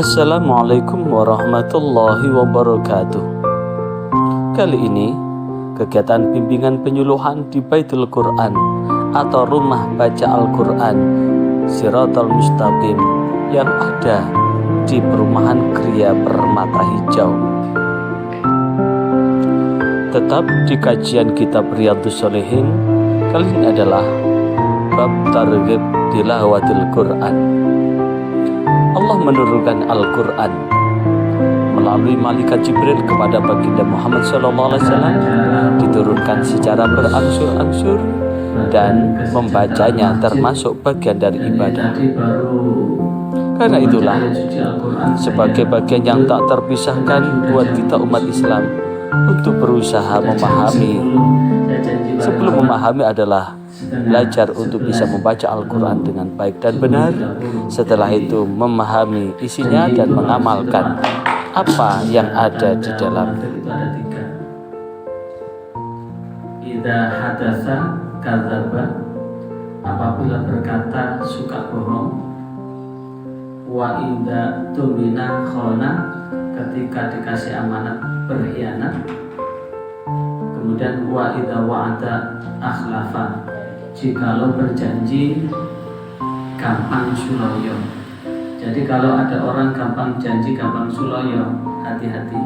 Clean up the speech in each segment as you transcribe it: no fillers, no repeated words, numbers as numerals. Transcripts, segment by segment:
Assalamualaikum warahmatullahi wabarakatuh. Kali ini kegiatan bimbingan penyuluhan di Baitul Quran atau rumah baca Al-Quran Shiratal Mustaqim yang ada di Perumahan Gria Permata Hijau. Tetap di kajian kitab Riyadhus Shalihin, kali ini adalah bab targhib tilawatil Quran. Allah menurunkan Al-Quran melalui malaikat Jibril kepada baginda Muhammad SAW, diturunkan secara berangsur-angsur dan membacanya termasuk bagian dari ibadah. Karena itulah sebagai bagian yang tak terpisahkan buat kita umat Islam untuk berusaha memahami. Sebelum memahami adalah belajar untuk bisa membaca Al-Quran dengan baik dan benar. Setelah itu memahami isinya dan mengamalkan apa yang ada di dalam. Idza hadasa kadzaba, apabila berkata suka bohong. Wa idza tumina khana, ketika dikasih amanat berkhianat. Kemudian wa idza wa'ada akhlafa, jikalau berjanji gampang suloyo. Jadi kalau ada orang gampang janji, gampang suloyo, hati-hati.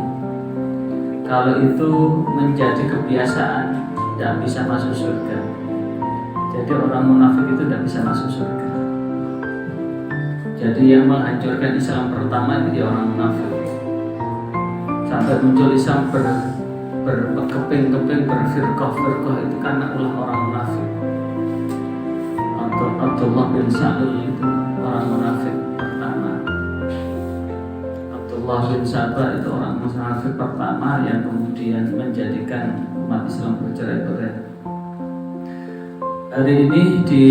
Kalau itu menjadi kebiasaan, tidak bisa masuk surga. Jadi orang munafik itu tidak bisa masuk surga. Jadi yang menghancurkan Islam pertama itu ya orang munafik. Sampai muncul Islam berkeping-keping, berfirqah-firqah itu karena ulah orang munafik. Abdullah bin Sa'd itu orang munafik pertama. Abdullah bin Sabah itu orang munafik pertama yang kemudian menjadikan umat Islam bercerai-berai. Hari ini di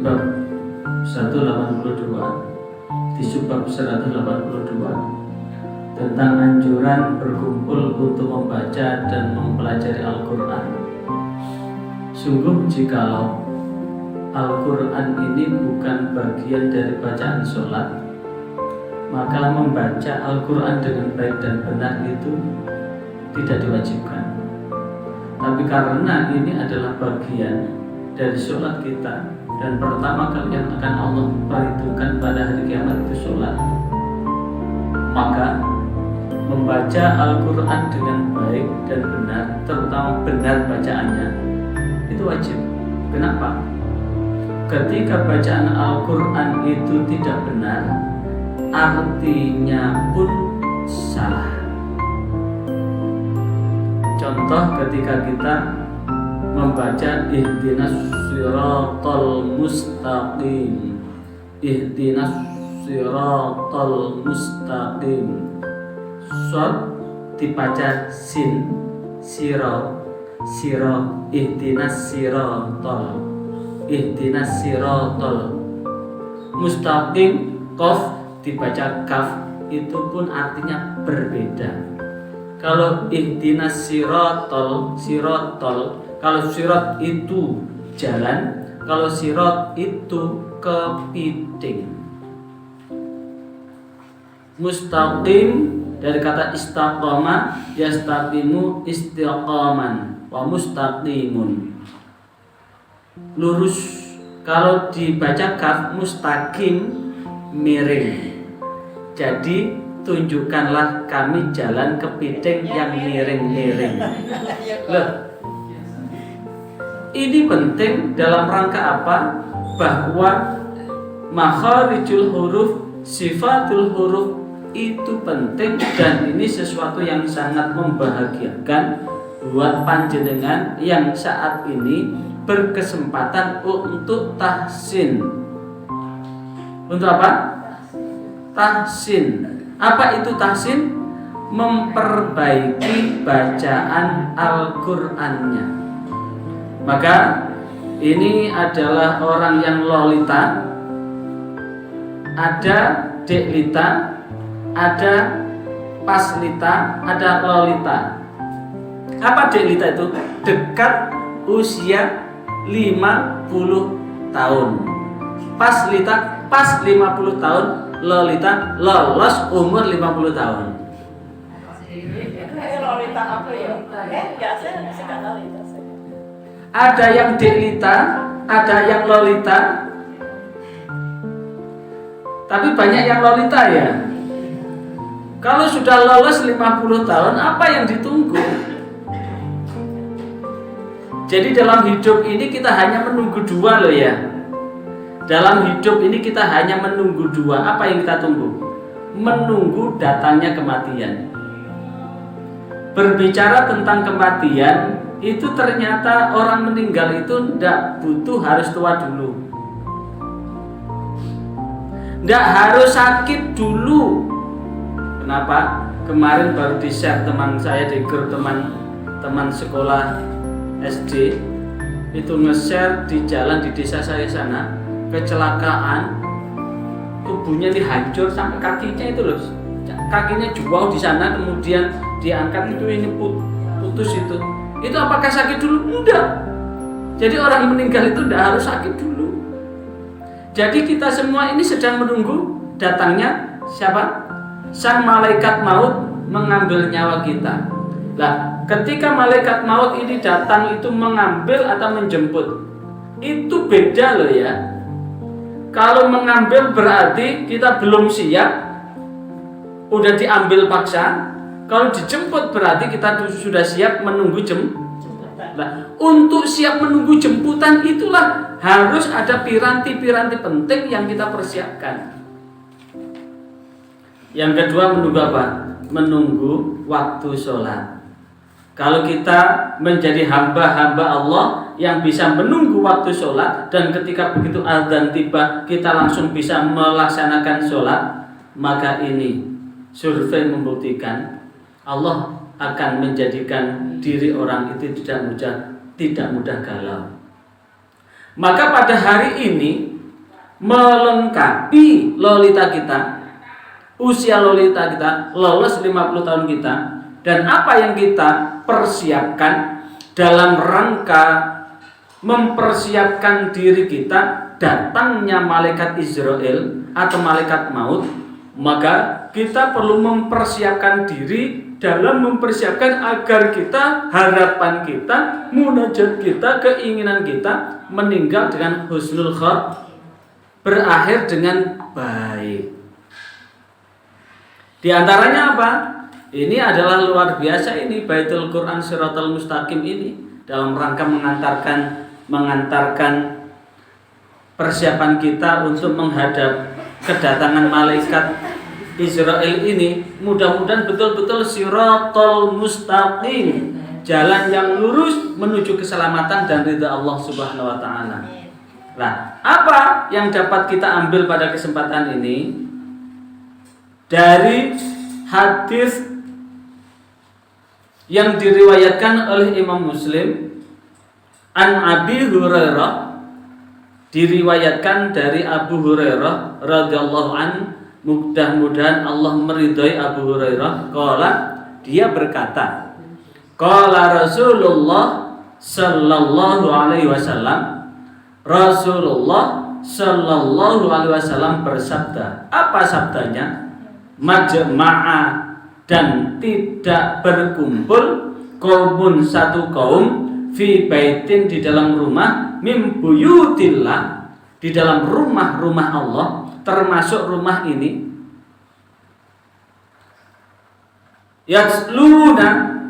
bab 182, di subbab 182 tentang anjuran berkumpul untuk membaca dan mempelajari Al-Quran. Sungguh jikalau Al-Quran ini bukan bagian dari bacaan sholat, maka membaca Al-Quran dengan baik dan benar itu tidak diwajibkan. Tapi karena ini adalah bagian dari sholat kita, dan pertama kali yang akan Allah perhitungkan pada hari kiamat itu sholat, maka membaca Al-Quran dengan baik dan benar, terutama benar bacaannya, itu wajib. Kenapa? Ketika bacaan Al-Quran itu tidak benar, artinya pun salah. Contoh ketika kita membaca ihdinas siratal mustaqim, ihdinas siratal mustaqim, shad dibaca sin, siro, ihdinas siratal, ihdinas siratal mustaqim, qaf dibaca kaf, itu pun artinya berbeda. Kalau ihdinas siratal, kalau sirat itu jalan, kalau sirat itu kepiting. Mustaqim dari kata istaqama, yastaqimu istiqaman, wa mustaqimun, lurus. Kalau dibaca kaf, mustaqim, miring. Jadi tunjukkanlah kami jalan kepiting yang miring-miring. Loh, ini penting dalam rangka apa? Bahwa makharijul huruf, sifatul huruf itu penting, dan ini sesuatu yang sangat membahagiakan buat panjenengan yang saat ini berkesempatan untuk tahsin. Untuk apa? Tahsin. Apa itu tahsin? Memperbaiki bacaan Al-Qur'annya. Maka ini adalah orang yang lolita, ada deklita, ada paslita, ada lolita. Apa deklita itu? Dekat usia 50 tahun. Paslita pas 50 tahun, Lolita lolos umur 50 tahun. Lolita apa ya? Saya suka Lolita. Ada yang Delita, ada yang Lolita. Tapi banyak yang Lolita ya. Kalau sudah lolos 50 tahun, apa yang ditunggu? Jadi dalam hidup ini kita hanya menunggu dua loh ya. Dalam hidup ini kita hanya menunggu dua. Apa yang kita tunggu? Menunggu datangnya kematian. Berbicara tentang kematian, itu ternyata orang meninggal itu tidak butuh harus tua dulu. Tidak harus sakit dulu. Kenapa? Kemarin baru di-share teman saya di grup teman sekolah SD itu nge-share di jalan di desa saya sana, kecelakaan, tubuhnya ini hancur sampai kakinya itu loh, kakinya jauh di sana, kemudian diangkat itu ini putus itu apakah sakit dulu? Enggak. Jadi orang meninggal itu tidak harus sakit dulu. Jadi kita semua ini sedang menunggu datangnya siapa? Sang malaikat maut mengambil nyawa kita. Nah, ketika malaikat maut ini datang itu mengambil atau menjemput, itu beda loh ya. Kalau mengambil berarti kita belum siap, udah diambil paksa. Kalau dijemput berarti kita sudah siap menunggu jemputan. Nah, untuk siap menunggu jemputan itulah harus ada piranti-piranti penting yang kita persiapkan. Yang kedua menunggu apa? Menunggu waktu sholat. Kalau kita menjadi hamba-hamba Allah yang bisa menunggu waktu sholat, dan ketika begitu azan tiba kita langsung bisa melaksanakan sholat, maka ini survei membuktikan Allah akan menjadikan diri orang itu tidak mudah galau. Maka pada hari ini melengkapi lolita kita, usia lolita kita, lolos 50 tahun kita, dan apa yang kita persiapkan dalam rangka mempersiapkan diri kita datangnya malaikat Israel atau malaikat maut, maka kita perlu mempersiapkan diri dalam mempersiapkan agar kita, harapan kita, munajat kita, keinginan kita meninggal dengan husnul khotimah, berakhir dengan baik. Di antaranya apa? Ini adalah luar biasa ini Baitul Quran Shiratal Mustaqim ini dalam rangka mengantarkan persiapan kita untuk menghadap kedatangan malaikat Israel ini. Mudah-mudahan betul-betul Shiratal Mustaqim, jalan yang lurus menuju keselamatan dan ridha Allah Subhanahu wa taala. Nah, apa yang dapat kita ambil pada kesempatan ini? Dari hadis yang diriwayatkan oleh Imam Muslim, an Abi Hurairah, diriwayatkan dari Abu Hurairah radhiyallahu an, mudah-mudahan Allah meridhai Abu Hurairah, qala, dia berkata, qala Rasulullah sallallahu alaihi wasallam, Rasulullah sallallahu alaihi wasallam bersabda. Apa sabdanya? Majma'a, dan tidak berkumpul, kaumun, satu kaum, fi baitin, di dalam rumah, mim buyutillah, di dalam rumah-rumah Allah, termasuk rumah ini, yatsluna,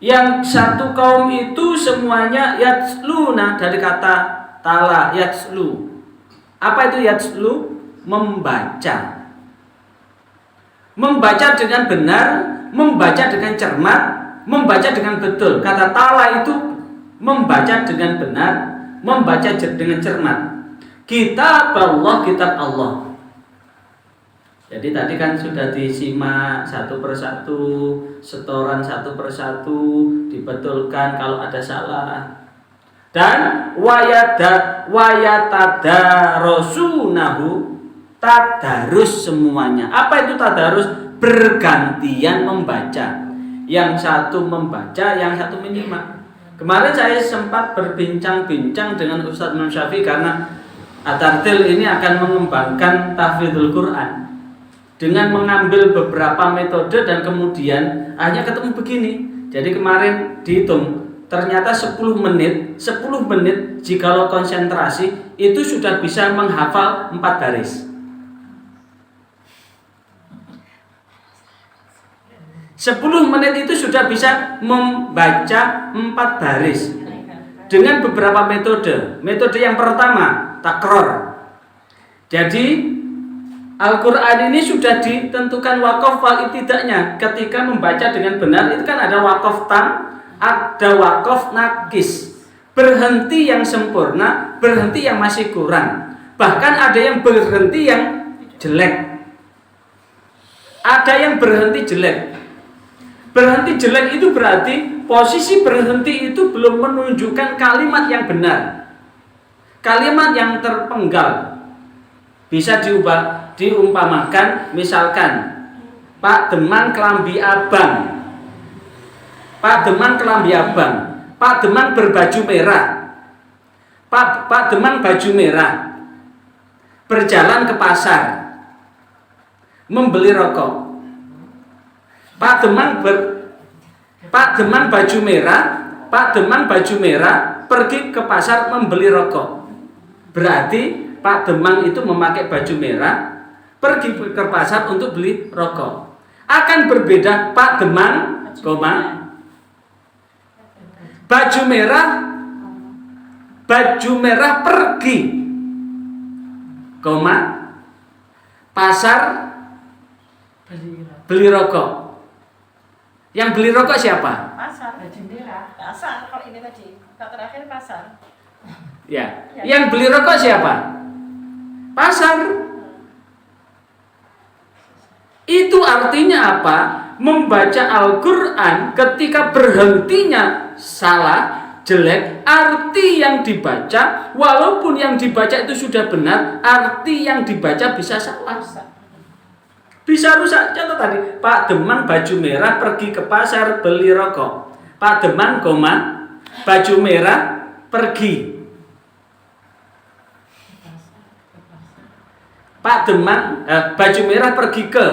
yang satu kaum itu semuanya yatsluna, dari kata tala, yatslu. Apa itu yatslu? Membaca. Membaca dengan benar, membaca dengan cermat, membaca dengan betul. Kata tala itu membaca dengan benar, membaca dengan cermat. Kitab Allah, kitab Allah. Jadi tadi kan sudah disimak satu persatu, setoran satu persatu, dibetulkan kalau ada salah. Dan wayatadarosunahu, tadarus semuanya. Apa itu tadarus? Bergantian membaca. Yang satu membaca, yang satu menyimak. Kemarin saya sempat berbincang-bincang dengan Ustadz Imam Syafi'i, karena At-Tartil ini akan mengembangkan tahfidzul Quran dengan mengambil beberapa metode dan kemudian hanya ketemu begini. Jadi kemarin dihitung ternyata 10 menit jikalau konsentrasi itu sudah bisa menghafal 4 baris. 10 menit itu sudah bisa membaca 4 baris dengan beberapa metode. Metode yang pertama, takror. Jadi Al-Quran ini sudah ditentukan wakaf wal ibtidaknya. Ketika membaca dengan benar itu kan ada wakaf tam, ada wakaf nakis, berhenti yang sempurna, berhenti yang masih kurang, bahkan ada yang berhenti yang jelek. Ada yang berhenti jelek. Berhenti jelek itu berarti posisi berhenti itu belum menunjukkan kalimat yang benar, kalimat yang terpenggal. Bisa diumpamakan, misalkan Pak Demang kelambi abang, Pak Demang kelambi abang, Pak Demang berbaju merah, Pak Demang baju merah, berjalan ke pasar, membeli rokok. Pak Demang baju merah pergi ke pasar membeli rokok. Berarti Pak Demang itu memakai baju merah pergi ke pasar untuk beli rokok. Akan berbeda Pak Demang, baju merah pergi, pasar beli rokok. Yang beli rokok siapa? Pasar. Pasar kalau ini tadi. Kata terakhir pasar. Ya. Yang beli rokok siapa? Pasar. Itu artinya apa? Membaca Al-Quran ketika berhentinya salah, jelek, arti yang dibaca walaupun yang dibaca itu sudah benar, arti yang dibaca bisa salah, bisa rusak. Contoh tadi, Pak Demang baju merah pergi ke pasar beli rokok. Pak Demang, baju merah pergi. Pak Demang baju merah pergi ke,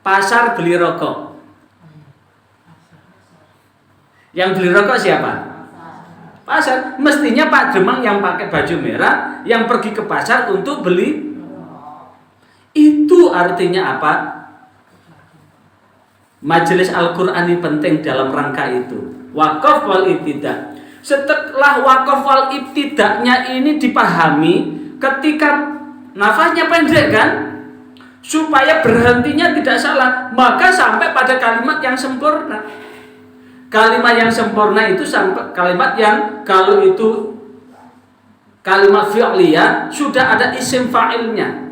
pasar beli rokok. Yang beli rokok siapa? Pasar. Mestinya Pak Demang yang pakai baju merah yang pergi ke pasar untuk beli. Itu artinya apa? Majelis Al-Quran ini penting dalam rangka itu. Wakaf wal ibtidak. Setelah wakaf wal ibtidaknya ini dipahami, ketika nafasnya pendek kan, supaya berhentinya tidak salah, maka sampai pada kalimat yang sempurna. Kalimat yang sempurna itu sampai kalimat yang kalau itu kalimat fi'liyah sudah ada isim fa'ilnya.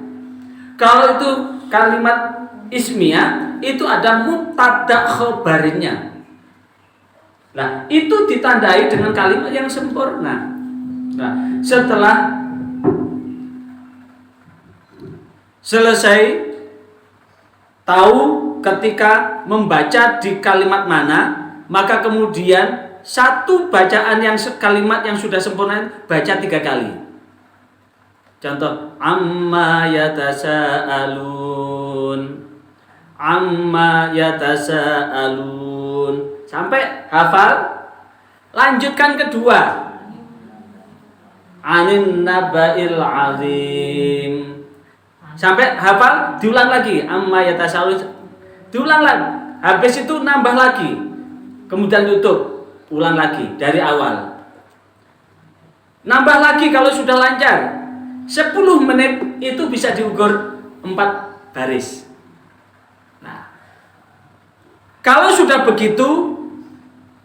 Kalau itu kalimat ismiyah itu ada mubtada khobarnya. Nah, itu ditandai dengan kalimat yang sempurna. Nah, setelah selesai tahu ketika membaca di kalimat mana, maka kemudian satu bacaan yang kalimat yang sudah sempurna baca 3 kali. Contoh, amma yatasaalun, sampai hafal. Lanjutkan kedua, anin naba'il azim, sampai hafal. Diulang lagi, amma yatasaalun, diulang lagi. Habis itu nambah lagi, kemudian tutup, ulang lagi dari awal. Nambah lagi kalau sudah lancar. 10 menit itu bisa diukur 4 baris. Nah, kalau sudah begitu,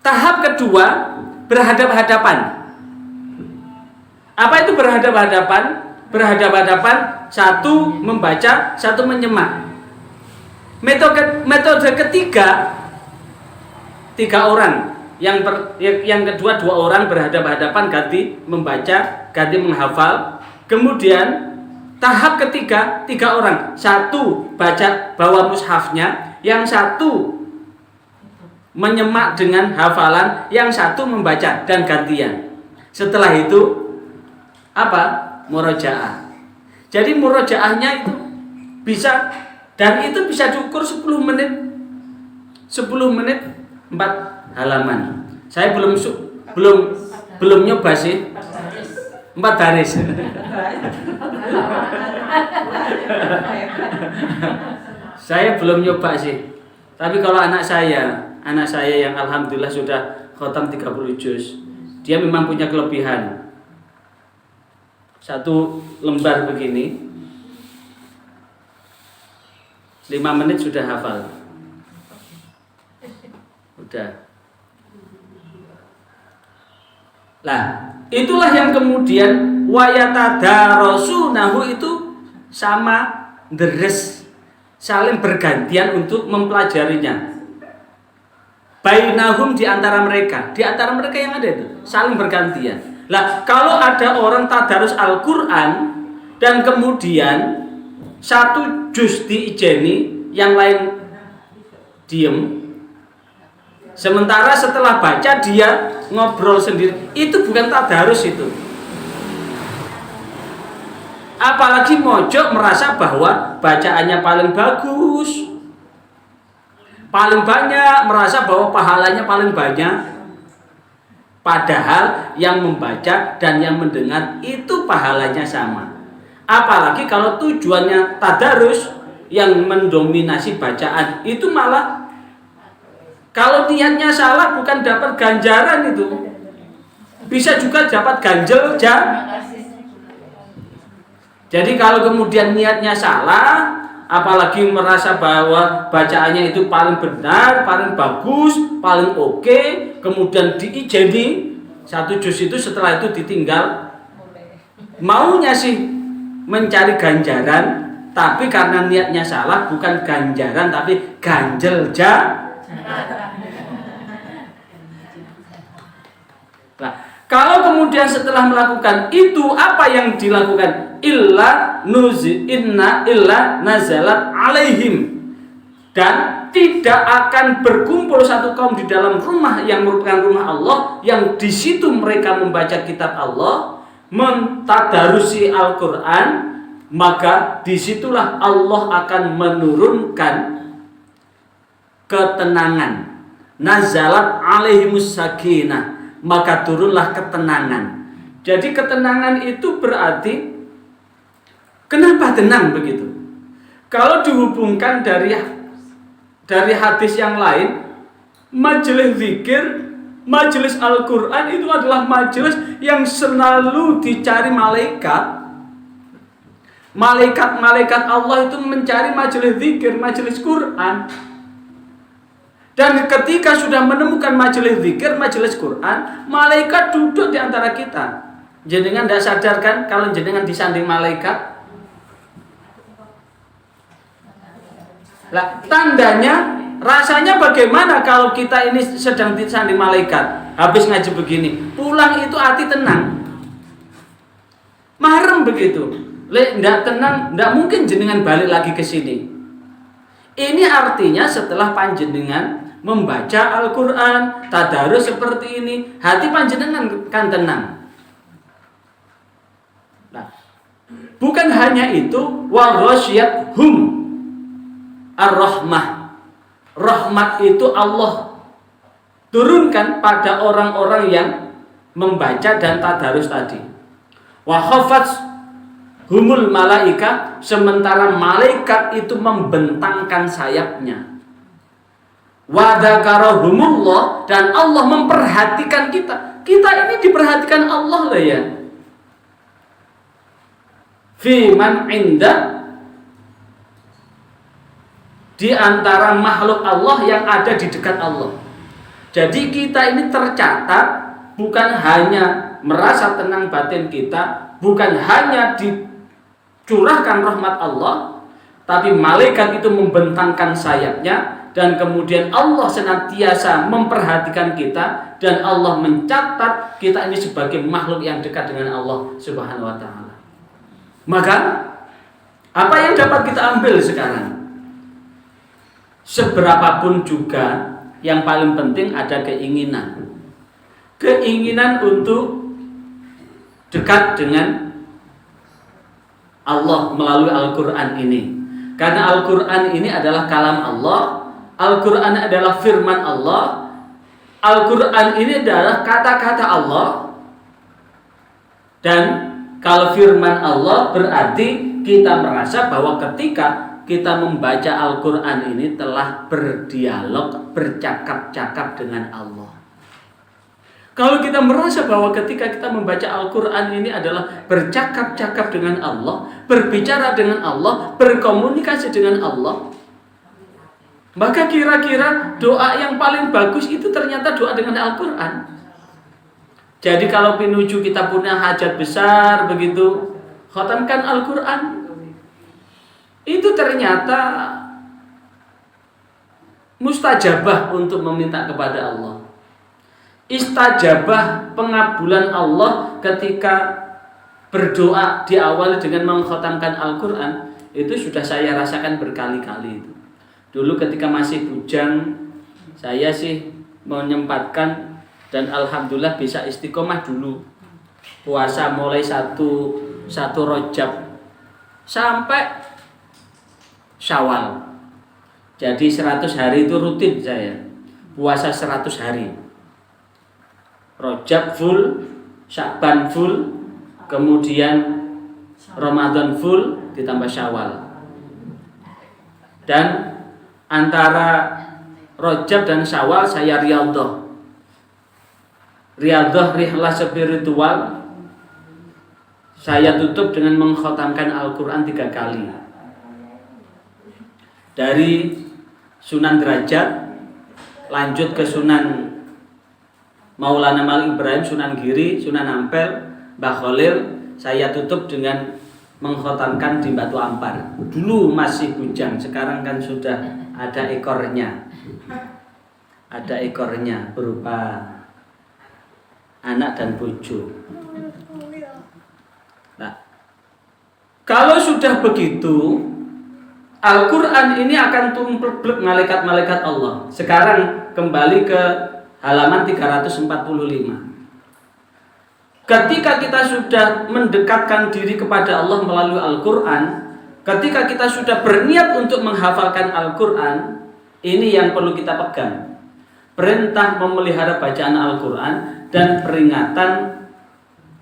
tahap kedua berhadap-hadapan. Apa itu berhadap-hadapan? Berhadap-hadapan, satu membaca, satu menyemak. Metode ketiga, 3 orang. Yang kedua 2 orang berhadap-hadapan, ganti membaca, ganti menghafal. Kemudian tahap ketiga 3 orang, satu baca bawa mushafnya, yang satu menyemak dengan hafalan, yang satu membaca dan gantian. Setelah itu apa? Murojaah. Jadi murojaahnya itu bisa, dan itu bisa diukur 10 menit. 10 menit 4 halaman. Saya belum nyoba sih. 4 baris. Saya belum nyoba sih. Tapi kalau anak saya yang alhamdulillah sudah khatam 30 juz, dia memang punya kelebihan. 1 lembar begini 5 menit sudah hafal. Udah. Lah, itulah yang kemudian wayatadarasunahu itu sama deres, saling bergantian untuk mempelajarinya. Bainahum, di antara mereka yang ada itu saling bergantian. Lah, kalau ada orang tadarus Al-Qur'an dan kemudian 1 juz diijeni, yang lain diem, sementara setelah baca dia ngobrol sendiri, itu bukan tadarus itu. Apalagi mojok merasa bahwa bacaannya paling bagus, paling banyak, merasa bahwa pahalanya paling banyak. Padahal yang membaca dan yang mendengar itu pahalanya sama. Apalagi kalau tujuannya tadarus yang mendominasi bacaan, itu malah kalau niatnya salah bukan dapat ganjaran, itu bisa juga dapat ganjel. Jadi kalau kemudian niatnya salah, apalagi merasa bahwa bacaannya itu paling benar, paling bagus, paling oke, kemudian diijeni 1 juz itu, setelah itu ditinggal, maunya sih mencari ganjaran, tapi karena niatnya salah, bukan ganjaran tapi ganjel. Nah, kalau kemudian setelah melakukan itu, apa yang dilakukan? Illa nazalat alaihim, dan tidak akan berkumpul satu kaum di dalam rumah yang merupakan rumah Allah, yang di situ mereka membaca kitab Allah, mentadarusi Al-Quran, maka disitulah Allah akan menurunkan ketenangan. Nazalat alaihimus sakinah, maka turunlah ketenangan. Jadi ketenangan itu berarti, kenapa tenang begitu? Kalau dihubungkan dari hadis yang lain, majelis zikir, majelis Al-Quran itu adalah majelis yang selalu dicari malaikat. Malaikat Allah itu mencari majelis zikir, majelis Quran. Dan ketika sudah menemukan majelis zikir, majelis Quran, malaikat duduk di antara kita. Jenengan tidak sadarkan kalau jenengan disanding malaikat? Lah, tandanya, rasanya bagaimana kalau kita ini sedang disanding malaikat? Habis ngaji begini, pulang itu hati tenang, marem begitu. Ndak tenang, ndak mungkin jenengan balik lagi ke sini. Ini artinya setelah panjenengan membaca Al-Quran, tadarus seperti ini, hati panjenengan kan tenang. Nah, bukan hanya itu, wa ghasyiyatuhum ar-rahmah. Rahmat itu Allah turunkan pada orang-orang yang membaca dan tadarus tadi. Wa khafat humul malaika, sementara malaikat itu membentangkan sayapnya. Wa dzakarahumullah, dan Allah memperhatikan kita. Kita ini diperhatikan Allah lah ya. Fi man inda, di antara makhluk Allah yang ada di dekat Allah. Jadi kita ini tercatat, bukan hanya merasa tenang batin kita, bukan hanya dicurahkan rahmat Allah, tapi malaikat itu membentangkan sayapnya, dan kemudian Allah senantiasa memperhatikan kita, dan Allah mencatat kita ini sebagai makhluk yang dekat dengan Allah Subhanahu wa ta'ala. Maka apa yang dapat kita ambil sekarang? Seberapapun juga, yang paling penting ada keinginan. Keinginan untuk dekat dengan Allah melalui Al-Quran ini. Karena Al-Quran ini adalah kalam Allah, Al-Quran adalah firman Allah, Al-Quran ini adalah kata-kata Allah. Dan kalau firman Allah berarti kita merasa bahwa ketika kita membaca Al-Quran ini telah berdialog, bercakap-cakap dengan Allah. Kalau kita merasa bahwa ketika kita membaca Al-Quran ini adalah bercakap-cakap dengan Allah, berbicara dengan Allah, berkomunikasi dengan Allah, maka kira-kira doa yang paling bagus itu ternyata doa dengan Al-Quran. Jadi kalau pinuju kita punya hajat besar begitu, khatamkan Al-Quran. Itu ternyata mustajabah untuk meminta kepada Allah. Istajabah pengabulan Allah ketika berdoa diawali dengan mengkhatamkan Al-Quran. Itu sudah saya rasakan berkali-kali itu. Dulu ketika masih bujang, saya sih menyempatkan dan alhamdulillah bisa istiqomah dulu. Puasa mulai satu Rajab sampai Syawal. Jadi 100 hari itu rutin saya. Puasa 100 hari. Rajab full, Sya'ban full, kemudian Ramadan full ditambah Syawal. Dan antara Rajab dan Syawal saya riyadhah. Riyadhah rihlah spiritual. Saya tutup dengan mengkhatamkan Al-Quran 3 kali. Dari Sunan Derajat lanjut ke Sunan Maulana Malik Ibrahim, Sunan Giri, Sunan Ampel, Mbah Khalil, saya tutup dengan mengkhatamkan di Batu Ampar. Dulu masih bujang, sekarang kan sudah ada ekornya. Ada ekornya berupa anak dan bojo. Nah, kalau sudah begitu, Al-Quran ini akan tumplek malaikat-malaikat Allah. Sekarang kembali ke halaman 345. Ketika kita sudah mendekatkan diri kepada Allah melalui Al-Quran, ketika kita sudah berniat untuk menghafalkan Al-Quran, ini yang perlu kita pegang. Perintah memelihara bacaan Al-Quran dan peringatan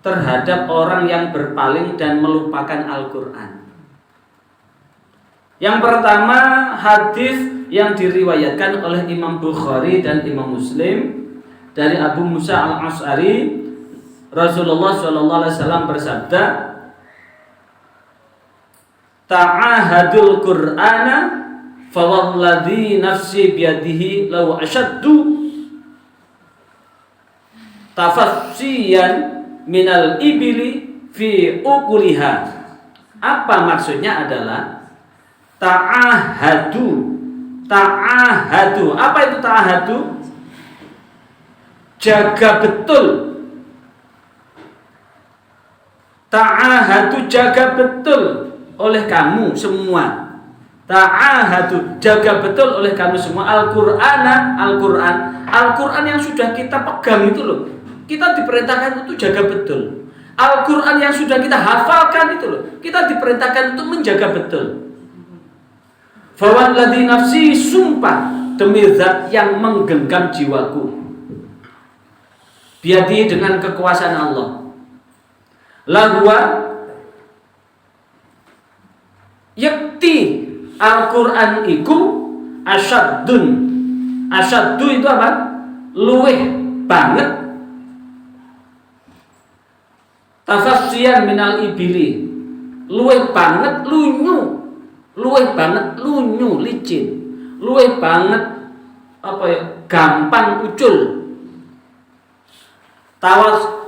terhadap orang yang berpaling dan melupakan Al-Quran. Yang pertama, hadis yang diriwayatkan oleh Imam Bukhari dan Imam Muslim dari Abu Musa al-Asy'ari, Rasulullah SAW bersabda, "Ta'ahadul Qur'ana fawalladhi nafsi biyadihi law ashaddu tafassiyan minal ibili fi uquliha." Apa maksudnya adalah ta'ahadu. Apa itu ta'ahadu? Jaga betul. Ta'ahadu, jaga betul oleh kamu semua. Ta'ahadu, jaga betul oleh kamu semua. Al-Quran yang sudah kita pegang itu loh. Kita diperintahkan untuk jaga betul. Al-Quran yang sudah kita hafalkan itu loh. Kita diperintahkan untuk menjaga betul. Fawalladhi nafsi, sumpah demi zat yang menggenggam jiwaku, biadi, dengan kekuasaan Allah. Lahwa yakti, Al-Quran iku asyaddu itu apa? Luweh banget. Tafassiyan minal ibili, luweh banget lunyu. Luweh banget lunyu, licin. Luweh banget gampang ucul.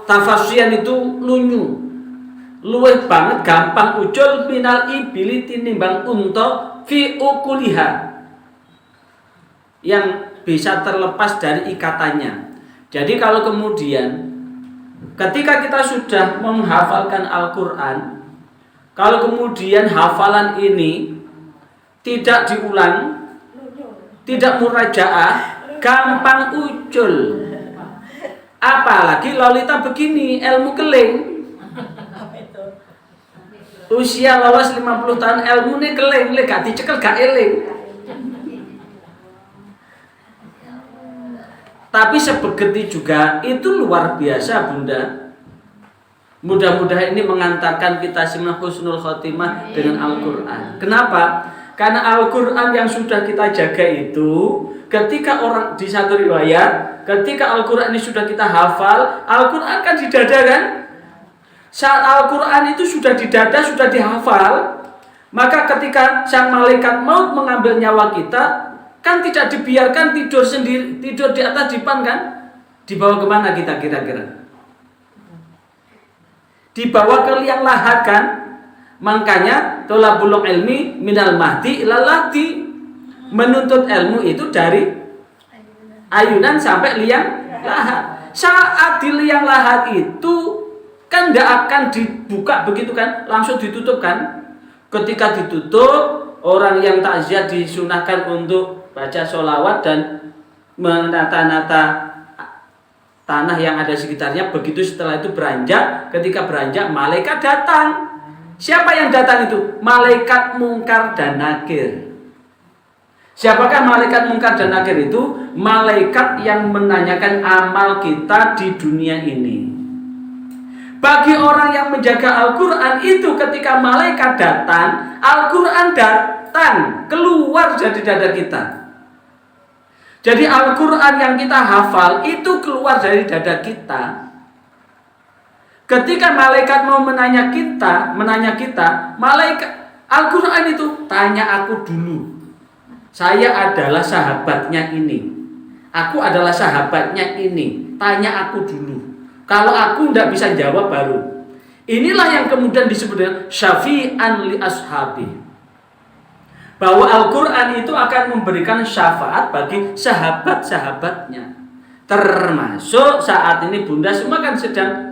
Tafasian itu lunyu. Luweh banget gampang ucul minal ibili tinimbang unta fi ukuliha, yang bisa terlepas dari ikatannya. Jadi kalau kemudian ketika kita sudah menghafalkan Al-Quran, kalau kemudian hafalan ini tidak diulang, tidak murajaah, gampang ucul. Apalagi lolita begini, ilmu keling. usia lolos 50 tahun ilmune keling, lek gak dicekel gak eling. Tapi sebegeti juga itu luar biasa Bunda. Mudah-mudahan ini mengantarkan kita semua husnul khotimah dengan Al-Quran. Kenapa? Karena Al-Quran yang sudah kita jaga itu, ketika orang di satu riwayat, ketika Al-Quran ini sudah kita hafal, Al-Quran kan di dada kan? Saat Al-Quran itu sudah di dada, sudah dihafal, maka ketika sang malaikat maut mengambil nyawa kita, kan tidak dibiarkan tidur sendiri, tidur di atas dipan kan? Dibawa kemana kita kira-kira? Dibawa ke liang lahat kan? Makanya tolabul ilmi minal mahdi ilal lahdi. Menuntut ilmu itu dari ayunan sampai liang lahat. Saat di liang lahat itu kan tidak akan dibuka begitu kan, langsung ditutup kan. Ketika ditutup, orang yang takziah disunahkan untuk baca sholawat dan menata-nata tanah yang ada sekitarnya. Begitu setelah itu beranjak, ketika beranjak malaikat datang. Siapa yang datang itu? Malaikat mungkar dan nakir. Siapakah malaikat mungkar dan nakir itu? Malaikat yang menanyakan amal kita di dunia ini. Bagi orang yang menjaga Al-Quran itu, ketika malaikat datang, Al-Quran datang keluar dari dada kita. Jadi Al-Quran yang kita hafal itu keluar dari dada kita. Ketika malaikat mau menanya kita, malaikat Al-Quran itu tanya aku dulu. Saya adalah sahabatnya ini. Aku adalah sahabatnya ini. Tanya aku dulu. Kalau aku tidak bisa jawab baru. Inilah yang kemudian disebut dengan syafi'an li ashabi. Bahwa Al-Quran itu akan memberikan syafaat bagi sahabat-sahabatnya. Termasuk saat ini Bunda semua kan sedang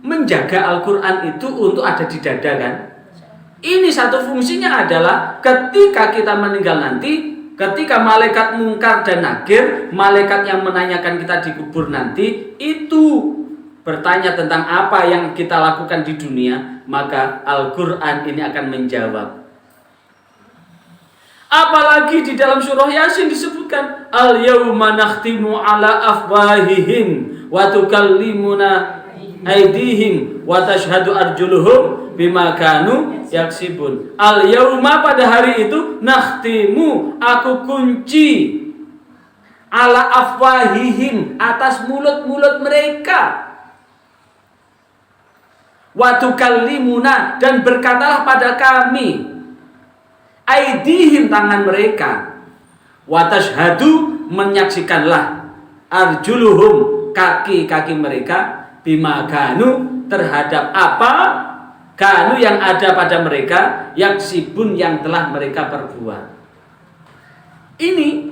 menjaga Al-Quran itu untuk ada di dada kan. Ini satu fungsinya adalah ketika kita meninggal nanti, ketika malaikat mungkar dan nakir, malaikat yang menanyakan kita di kubur nanti, itu bertanya tentang apa yang kita lakukan di dunia, maka Al-Quran ini akan menjawab. Apalagi di dalam surah Yasin disebutkan al-yawma nakhtimu ala afwahihim wa tukallimuna aydihim wa tashhadu arjuluhum bima kanu yaksibun. Al-yawma, pada hari itu, nakhtimu, aku kunci, ala afwahihim, atas mulut-mulut mereka, wa tukallimuna, dan berkatalah pada kami, aydihim, tangan mereka, wa tashhadu, menyaksikanlah, arjuluhum, kaki-kaki mereka, bima kanu, terhadap apa kanu yang ada pada mereka, yaksibun, yang telah mereka perbuat. Ini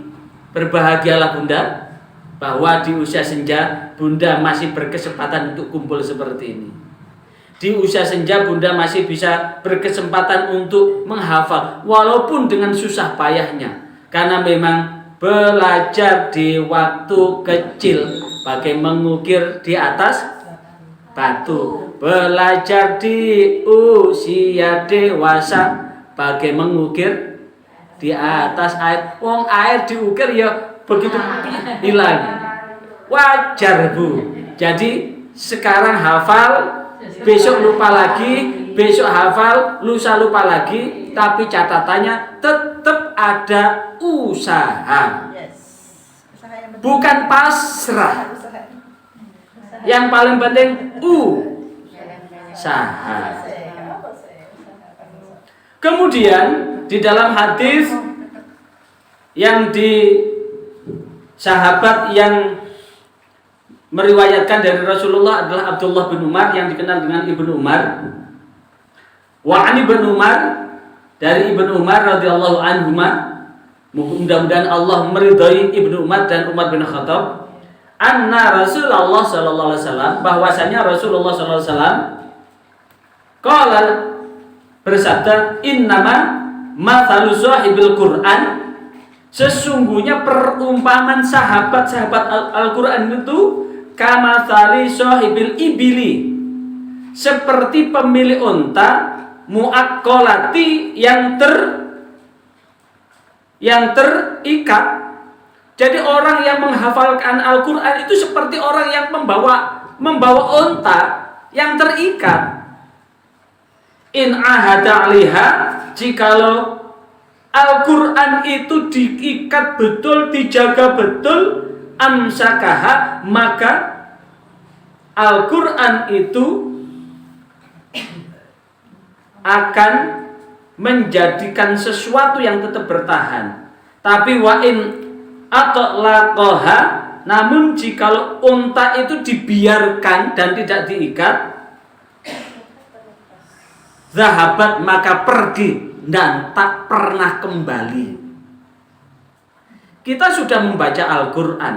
berbahagialah Bunda, bahwa di usia senja Bunda masih berkesempatan untuk kumpul seperti ini. Di usia senja Bunda masih bisa berkesempatan untuk menghafal, walaupun dengan susah payahnya. Karena memang belajar di waktu kecil bagai mengukir di atas batu, belajar di usia dewasa bagai mengukir di atas air. Wong air diukir ya begitu hilang. Wajar Bu. Jadi sekarang hafal, besok lupa lagi, besok hafal, lusa lupa lagi. Tapi catatannya tetap ada usaha. Bukan pasrah. Yang paling penting usaha. Kemudian di dalam hadis yang di sahabat yang meriwayatkan dari Rasulullah adalah Abdullah bin Umar, yang dikenal dengan Ibnu Umar. Wa an Ibnu Umar, dari Ibnu Umar radhiyallahu anhuma, mudah-mudahan Allah meridhai Ibnu Umar dan Umar bin Khattab, anna Rasulullah sallallahu alaihi wasallam, bahwasanya Rasulullah sallallahu alaihi wasallam qala, bersabda, innama mathalu sahibil Qur'an, sesungguhnya perumpamaan sahabat-sahabat Al-Qur'an itu kamathali sahibil ibili, seperti pemilik unta muakkolati yang terikat. Jadi orang yang menghafalkan Al-Quran itu seperti orang yang membawa unta yang terikat. In ahada aliha, jikalau Al-Quran itu diikat betul, dijaga betul, amsakaha, maka Al-Quran itu akan menjadikan sesuatu yang tetap bertahan. Tapi wa'in atau laqoha, namun jikalau unta itu dibiarkan dan tidak diikat, zahabat, maka pergi dan tak pernah kembali. Kita sudah membaca Al-Quran,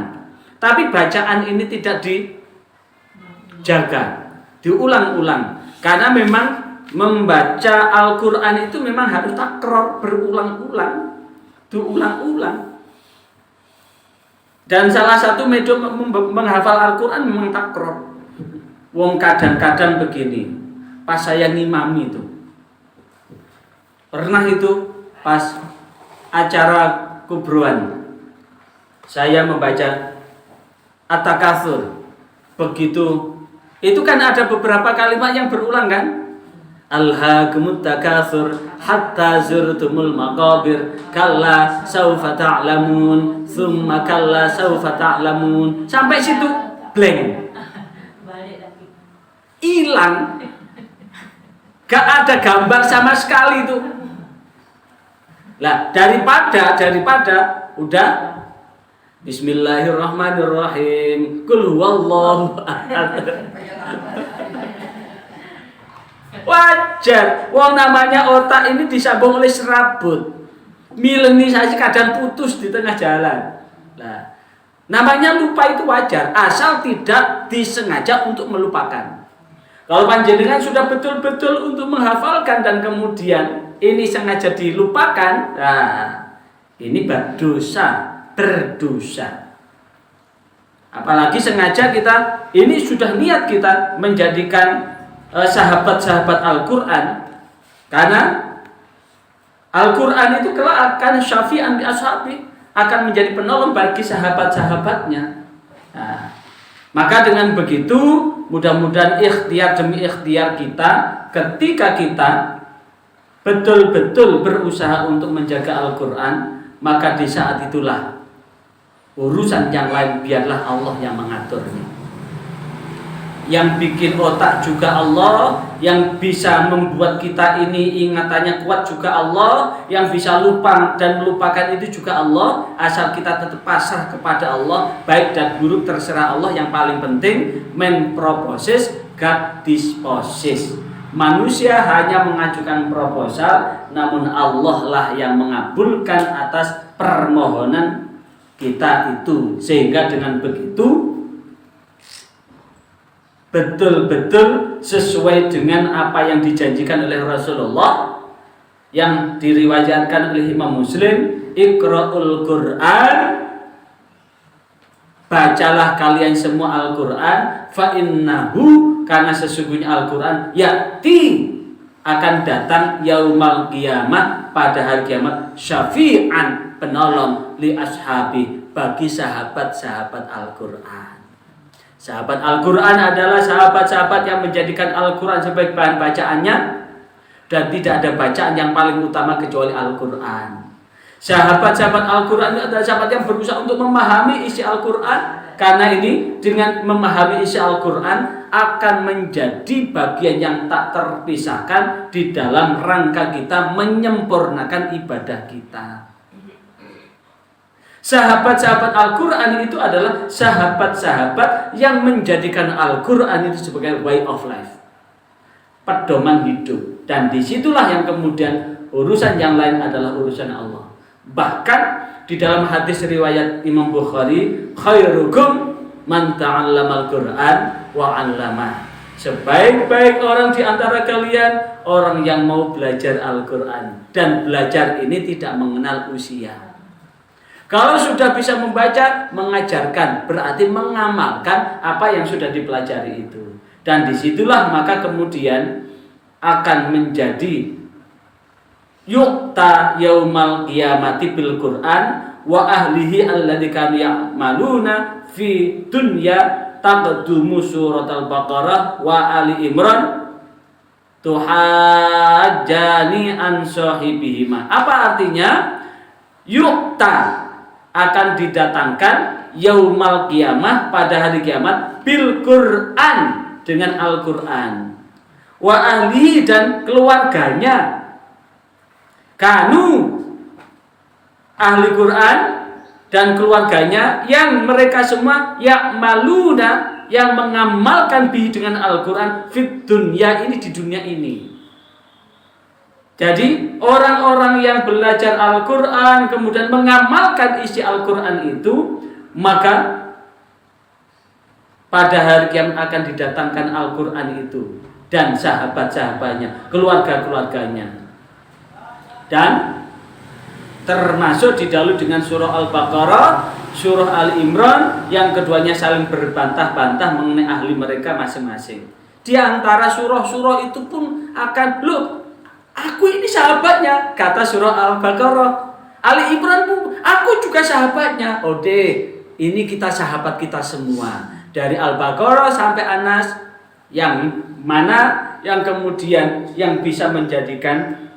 tapi bacaan ini tidak dijaga, diulang-ulang. Karena memang membaca Al-Quran itu memang harus takror, berulang-ulang, diulang-ulang. Dan salah satu metode menghafal Al-Quran memang takror. Wong kadang-kadang begini, pas saya ngimami itu, pernah itu pas acara kubruan, saya membaca At-Takatsur. Begitu, itu kan ada beberapa kalimat yang berulang kan? Alhaakumut takatsur hatta zurtumul maqabir kalla saufa ta'lamun tsumma kalla saufa ta'lamun. Sampai situ blank. Hilang. Gak ada gambar sama sekali itu. Lah, daripada udah Bismillahirrahmanirrahim. Qul huwallahu ahad. Wajar, wong namanya otak ini disambung oleh serabut. Mileni saja kadang putus di tengah jalan. Nah, namanya lupa itu wajar, asal tidak disengaja untuk melupakan. Kalau panjenengan sudah betul-betul untuk menghafalkan dan kemudian ini sengaja dilupakan, nah ini berdosa. Apalagi sengaja kita, ini sudah niat kita menjadikan sahabat-sahabat Al-Quran, karena Al-Quran itu kelak akan syafi'an di ashabi, akan menjadi penolong bagi sahabat-sahabatnya. Nah, maka dengan begitu mudah-mudahan ikhtiar demi ikhtiar kita, ketika kita betul-betul berusaha untuk menjaga Al-Quran, maka di saat itulah urusan yang lain biarlah Allah yang mengaturnya. Yang bikin otak juga Allah, yang bisa membuat kita ini ingatannya kuat juga Allah, yang bisa lupa dan melupakan itu juga Allah, asal kita tetap pasrah kepada Allah. Baik dan buruk terserah Allah, yang paling penting men proposes God disposes. Manusia hanya mengajukan proposal, namun Allah lah yang mengabulkan atas permohonan kita itu. Sehingga dengan begitu betul-betul sesuai dengan apa yang dijanjikan oleh Rasulullah, yang diriwayatkan oleh Imam Muslim, Iqra'ul Qur'an, bacalah kalian semua Al-Quran, fa innahu, karena sesungguhnya Al-Quran ya'ti, akan datang yaumal qiyamah, pada hari kiamat, syafi'an, penolong, li ashabi, bagi sahabat-sahabat Al-Quran. Sahabat Al-Quran adalah sahabat-sahabat yang menjadikan Al-Quran sebagai bahan bacaannya, dan tidak ada bacaan yang paling utama kecuali Al-Quran. Sahabat-sahabat Al-Quran adalah sahabat yang berusaha untuk memahami isi Al-Quran, karena ini dengan memahami isi Al-Quran akan menjadi bagian yang tak terpisahkan di dalam rangka kita menyempurnakan ibadah kita. Sahabat-sahabat Al-Quran itu adalah sahabat-sahabat yang menjadikan Al-Quran itu sebagai way of life, pedoman hidup. Dan disitulah yang kemudian urusan yang lain adalah urusan Allah. Bahkan di dalam hadis riwayat Imam Bukhari, khairukum man ta'allama al-Quran wa 'allamah. Sebaik-baik orang di antara kalian orang yang mau belajar Al-Quran, dan belajar ini tidak mengenal usia. Kalau sudah bisa membaca, mengajarkan, berarti mengamalkan apa yang sudah dipelajari itu. Dan disitulah maka kemudian akan menjadi yu'ta yaumal qiyamati bil Qur'an wa ahlihi alladzi kanu ya'maluna fi dunya taqdumu surat al-Baqarah wa Ali Imran tuhajjani an sahibihima. Apa artinya? Yu'ta akan didatangkan yaumal qiyamah pada hari kiamat bil Qur'an dengan Al-Qur'an. Wa ahli dan keluarganya. Kanu ahli Quran dan keluarganya yang mereka semua ya'maluna yang mengamalkan bihi dengan Al-Quran fit dunya ini di dunia ini. Jadi orang-orang yang belajar Al-Quran kemudian mengamalkan isi Al-Quran itu, maka pada hari kiamat akan didatangkan Al-Quran itu dan sahabat-sahabatnya, keluarga-keluarganya. Dan termasuk didahului dengan surah Al-Baqarah, surah Al-Imran, yang keduanya saling berbantah-bantah mengenai ahli mereka masing-masing. Di antara surah-surah itu pun akan, loh, aku ini sahabatnya, kata surah Al-Baqarah. Ali Imran pun, aku juga sahabatnya. Ini kita sahabat kita semua. Dari Al-Baqarah sampai Anas, yang mana yang kemudian yang bisa menjadikan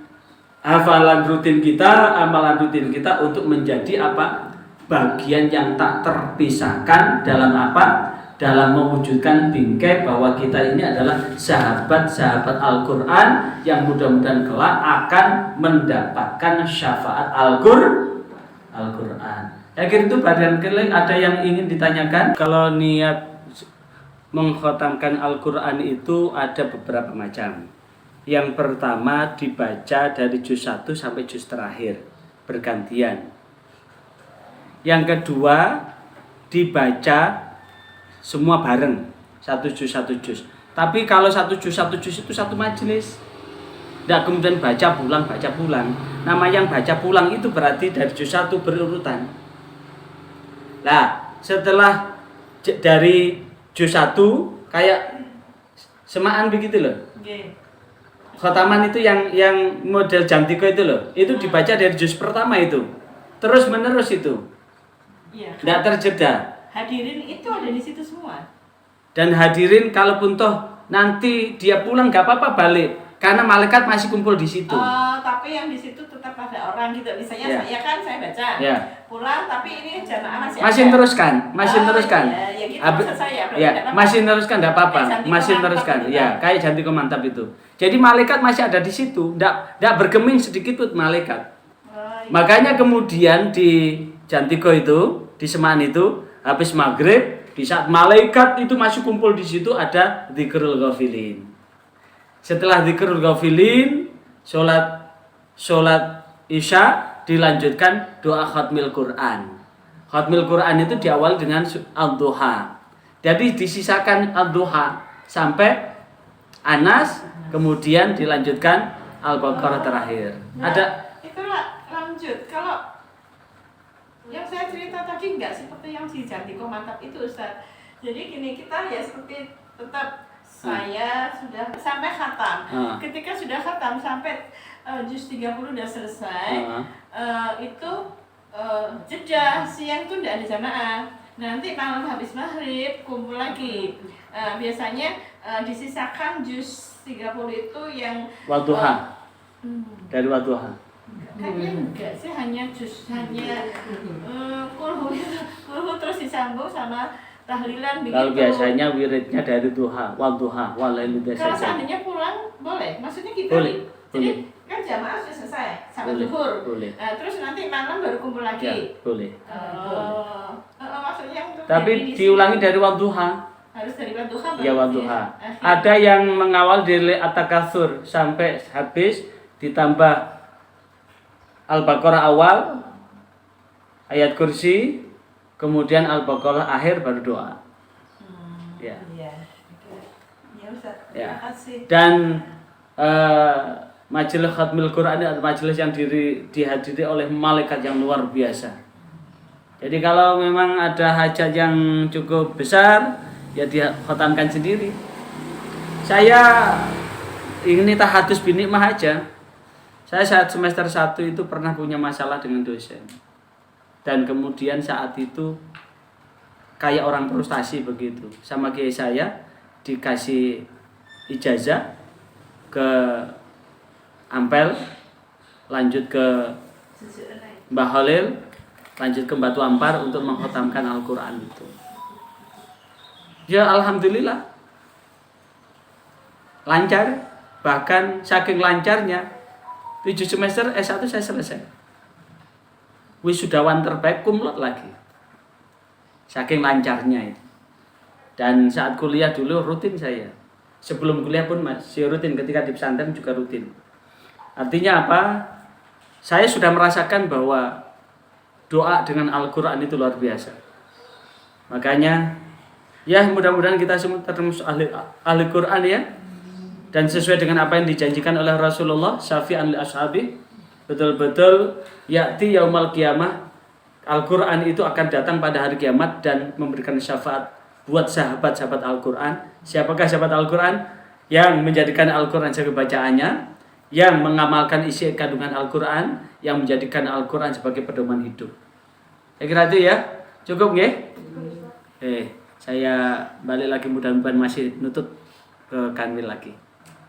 hafalan rutin kita, amalan rutin kita untuk menjadi apa? Bagian yang tak terpisahkan dalam apa? Dalam mewujudkan bingkai bahwa kita ini adalah sahabat-sahabat Al-Quran yang mudah-mudahan kelak akan mendapatkan syafaat Al-Quran. Akhir itu badan keleng ada yang ingin ditanyakan? Kalau niat mengkhatamkan Al-Quran itu ada beberapa macam. Yang pertama dibaca dari juz 1 sampai juz terakhir bergantian. Yang kedua dibaca semua bareng, satu juz. Tapi kalau satu juz itu satu majelis. Tidak kemudian baca pulang. Nama yang baca pulang itu berarti dari juz 1 berurutan. Nah, setelah dari juz 1 kayak semaan begitu loh. Khotaman itu yang model jantiko itu loh. Itu dibaca dari juz pertama itu. Terus menerus itu. Iya. Tidak terjeda. Hadirin itu ada di situ semua. Dan hadirin kalaupun toh nanti dia pulang nggak apa-apa balik. Karena malaikat masih kumpul di situ. Tapi yang di situ tetap ada orang gitu. Misalnya saya baca. Pulang tapi ini jamaah masih teruskan. Ya gitu maksud saya. Masih teruskan enggak apa-apa. Masih teruskan. Ya, kayak jantiko mantap itu. Jadi malaikat masih ada di situ. Enggak bergeming sedikit pun malaikat. Makanya kemudian di jantiko itu, di semaan itu, habis maghrib, di saat malaikat itu masih kumpul di situ ada dzikrul ghafilin. Setelah dzikrul ghafilin, sholat isya dilanjutkan doa khatmil Quran. Khatmil Quran itu diawali dengan ad-duha. Jadi disisakan ad-duha sampai Anas, kemudian dilanjutkan Al-Baqarah terakhir. Ada itulah lanjut. Kalau yang saya cerita tadi enggak seperti yang di Jantiko mantap itu, Ustaz. Jadi gini, kita ya seperti tetap saya sudah sampai khatam. Ketika sudah khatam sampai juz 30 udah selesai, itu jeda siang tuh tidak ada jamaah. Nanti malam habis maghrib kumpul lagi. Biasanya disisakan juz 30 itu yang wadduha. Dari wadduha. Kayaknya enggak sih, hanya kulhu terus disambung sama tahlilan begitu. Kalau biasanya wiridnya dari duha, wadduha, walaili Kalau seandainya pulang boleh, maksudnya gitu. Boleh. Jadi kan jamaah sudah selesai sampai zuhur. Terus nanti malam baru kumpul lagi. Ya, boleh. Maksudnya untuk tapi diulangi dari wadduha. Harus dari wadduha. Ya, wadduha. Ada yang mengawal dari at-takatsur sampai habis ditambah Al-Baqarah awal, ayat kursi, kemudian Al-Baqarah akhir baru doa. Ya. Ya, Ustaz. Ya. Terima kasih. Dan majelis khatmil Quran adalah majelis yang dihadiri oleh malaikat yang luar biasa. Jadi kalau memang ada hajat yang cukup besar, ya dia khatamkan sendiri. Saya ini tahadus binikmah aja. Saya saat semester 1 itu pernah punya masalah dengan dosen. Dan kemudian saat itu kayak orang frustasi begitu. Sama kiai saya dikasih ijazah ke Ampel, lanjut ke Mbah Holil, lanjut ke Batu Ampar untuk mengkhatamkan Al-Quran itu. Ya alhamdulillah lancar, bahkan saking lancarnya 7 semester S1 saya selesai. Wisudawan terbaik kumlot lagi. Saking lancarnya itu. Dan saat kuliah dulu rutin saya. Sebelum kuliah pun masih rutin, ketika di pesantren juga rutin. Artinya apa? Saya sudah merasakan bahwa doa dengan Al-Quran itu luar biasa. Makanya ya mudah-mudahan kita semua termasuk ahli Quran ya. Dan sesuai dengan apa yang dijanjikan oleh Rasulullah, syafi'an li ashabi, betul-betul ya'ti yaumal qiyamah, Al-Quran itu akan datang pada hari kiamat dan memberikan syafaat buat sahabat-sahabat Al-Quran. Siapakah sahabat Al-Quran? Yang menjadikan Al-Quran sebagai bacaannya, yang mengamalkan isi kandungan Al-Quran, yang menjadikan Al-Quran sebagai pedoman hidup. Saya kira itu ya. Cukup nggih? Saya balik lagi, mudah-mudahan masih nutut ke Kanwil lagi.